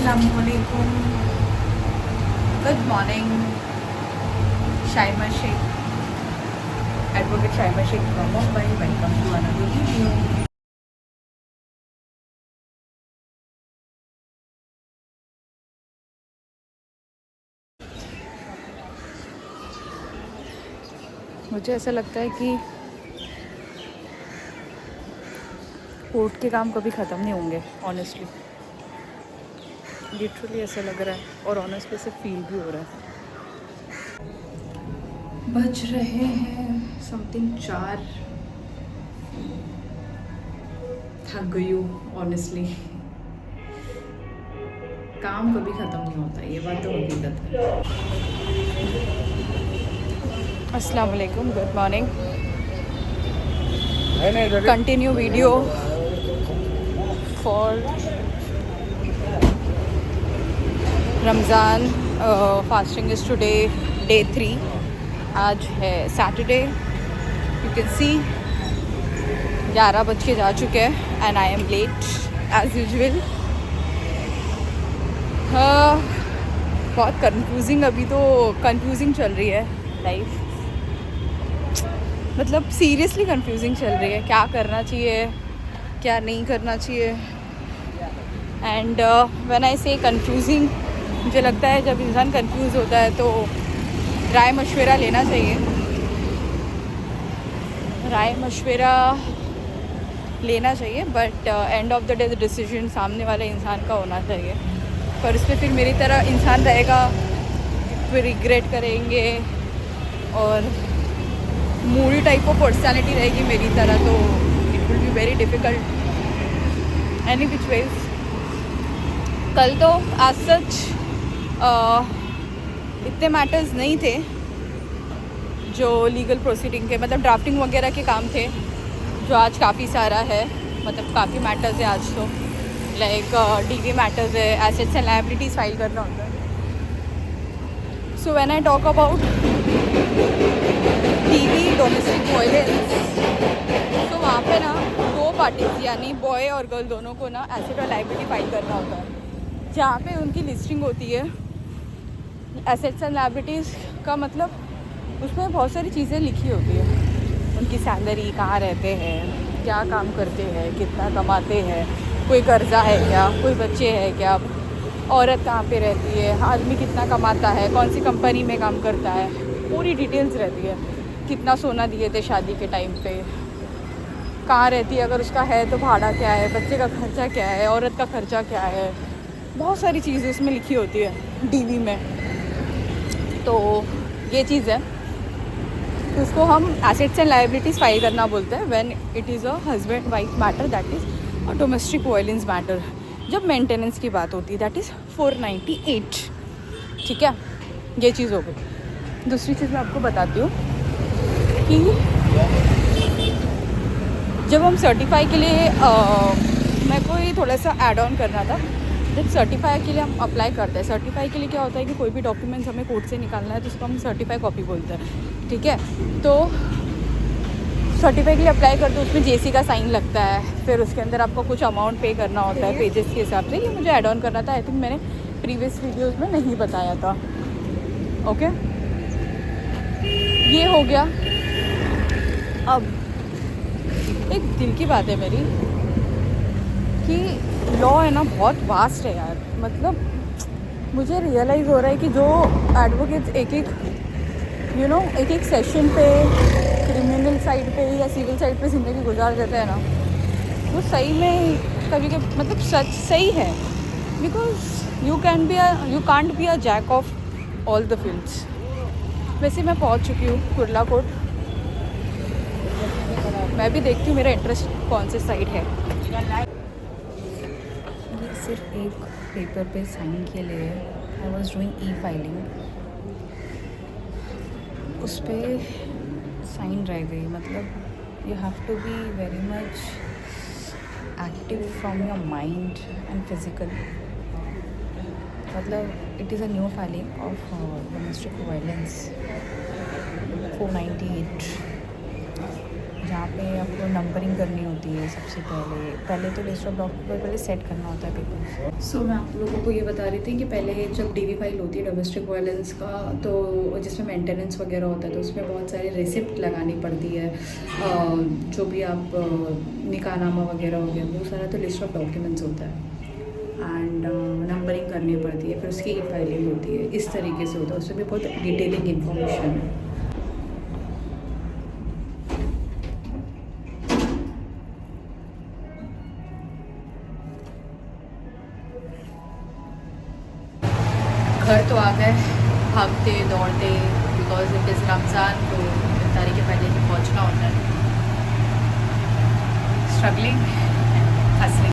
Assalamualaikum. Good morning. Shaima Sheikh, Advocate Shaima Sheikh from Mumbai. Welcome to another video. मुझे ऐसा लगता है कि कोर्ट के काम कभी ख़त्म नहीं होंगे, ऑनेस्टली लिटरली ऐसा लग रहा है और ऑनेस्टली से फील भी हो रहा है। बज रहे हैं समथिंग 4। थक गई हूँ ऑनेस्टली। काम कभी ख़त्म नहीं होता, ये बात तो हकीकत है। अस्सलाम वालेकुम, good morning. Continue video for Ramzan fasting is today day 3। आज है सैटरडे। यू कैन सी 11 बज के जा चुके हैं and I am late as usual. बहुत कंफ्यूजिंग, अभी तो कंफ्यूजिंग चल रही है लाइफ। मतलब सीरियसली कंफ्यूजिंग चल रही है, क्या करना चाहिए क्या नहीं करना चाहिए। एंड व्हेन आई से कंफ्यूजिंग, मुझे लगता है जब इंसान कंफ्यूज होता है तो राय मशवरा लेना चाहिए। राय मशवरा लेना चाहिए, but end of the day decision सामने वाले इंसान का होना चाहिए। पर उस पर फिर मेरी तरह इंसान रहेगा, फिर रिग्रेट करेंगे और मूडी टाइप ऑफ पर्सनैलिटी रहेगी मेरी तरह, तो it will be very difficult any which ways. कल तो आज सच इतने मैटर्स नहीं थे जो लीगल प्रोसीडिंग के, मतलब ड्राफ्टिंग वगैरह के काम थे, जो आज काफ़ी सारा है। मतलब काफ़ी मैटर्स है आज तो, लाइक डीवी मैटर्स है, एसेट्स एंड लायबिलिटीज़ फाइल करना होता है। So when I talk about DV domestic violence, तो वहाँ पे ना 2 पार्टीज यानी बॉय और गर्ल दोनों को ना एसेट और लायबिलिटी फाइल करना होता है, जहाँ पे उनकी लिस्टिंग होती है। एसेट्स एंड लायबिलिटीज़ का मतलब उसमें बहुत सारी चीज़ें लिखी होती है, उनकी सैलरी, कहाँ रहते हैं, क्या काम करते हैं, कितना कमाते हैं, कोई कर्जा है क्या, कोई बच्चे हैं क्या, औरत कहाँ पे रहती है, आदमी कितना कमाता है, कौन सी कंपनी में काम करता है, पूरी डिटेल्स रहती है। कितना सोना दिए थे शादी के टाइम पे, कहाँ रहती है, अगर उसका है तो भाड़ा क्या है, बच्चे का खर्चा क्या है, औरत का खर्चा क्या है, बहुत सारी चीज़ें इसमें लिखी होती है डीवी में। तो ये चीज़ है, उसको हम एसेट्स एंड लायबिलिटीज़ फाइल करना बोलते हैं when it is a husband wife matter, that is a domestic violence matter. जब मेंटेनेंस की बात होती है दैट इज़ 498। ठीक है, ये चीज़ हो गई। दूसरी चीज़ मैं आपको बताती हूँ कि जब हम सर्टिफाई के लिए मेरे को ये थोड़ा सा ऐड ऑन करना था। जब सर्टिफाई के लिए हम अप्लाई करते हैं, सर्टिफाई के लिए क्या होता है कि कोई भी डॉक्यूमेंट्स हमें कोर्ट से निकालना है तो उसको हम सर्टिफाई कॉपी बोलते हैं। ठीक है, तो सर्टिफाई के लिए अप्लाई करते हैं, उसमें जेसी का साइन लगता है, फिर उसके अंदर आपको कुछ अमाउंट पे करना होता है पेजेस के हिसाब से। ये मुझे ऐड ऑन करना था, आई थिंक मैंने प्रीवियस वीडियोज़ में नहीं बताया था। ओके, ये हो गया। अब एक दिल की बात है मेरी कि लॉ है ना बहुत वास्ट है यार। मतलब मुझे रियलाइज़ हो रहा है कि जो एडवोकेट्स एक एक सेशन पे क्रिमिनल साइड पे या सिविल साइड पे ज़िंदगी गुजार देते हैं ना, वो सही में कभी कभी मतलब सच सही है। Because you can't be a jack of all the fields. वैसे मैं पहुंच चुकी हूँ कुर्ला कोर्ट, मैं भी देखती हूँ मेरा इंटरेस्ट कौन से साइड है। ये सिर्फ एक पेपर पे साइन के लिए I was doing e filing, उस पर साइन रह गई। मतलब you have to be very much active from your mind and physical. मतलब it is a new filing of domestic violence 498। जहाँ पे आपको नंबरिंग करनी होती है। सबसे पहले तो लिस्ट ऑफ डॉक्यूमेंट पहले सेट करना होता है पेपर। सो मैं आप लोगों को ये बता रही थी कि पहले जब डीवी फाइल होती है डोमेस्टिक वायलेंस का, तो जिसमें मेंटेनेंस वगैरह होता है, तो उसमें बहुत सारी रिसिप्ट लगानी पड़ती है। जो भी आप निकाहनामा वगैरह हो गया, वो सारा तो लिस्ट ऑफ डॉक्यूमेंट्स होता है। एंड नंबरिंग करनी पड़ती है, फिर उसकी ई फाइलिंग होती है। इस तरीके से होता है, उसमें भी बहुत डिटेलिंग इन्फॉर्मेशन है। घर तो आ गए भागते दौड़ते, बिकॉज इट इज़ रमज़ान, तो इफ्तारी के पहले ही पहुँचना होता है। स्ट्रगलिंग, हंसलिंग।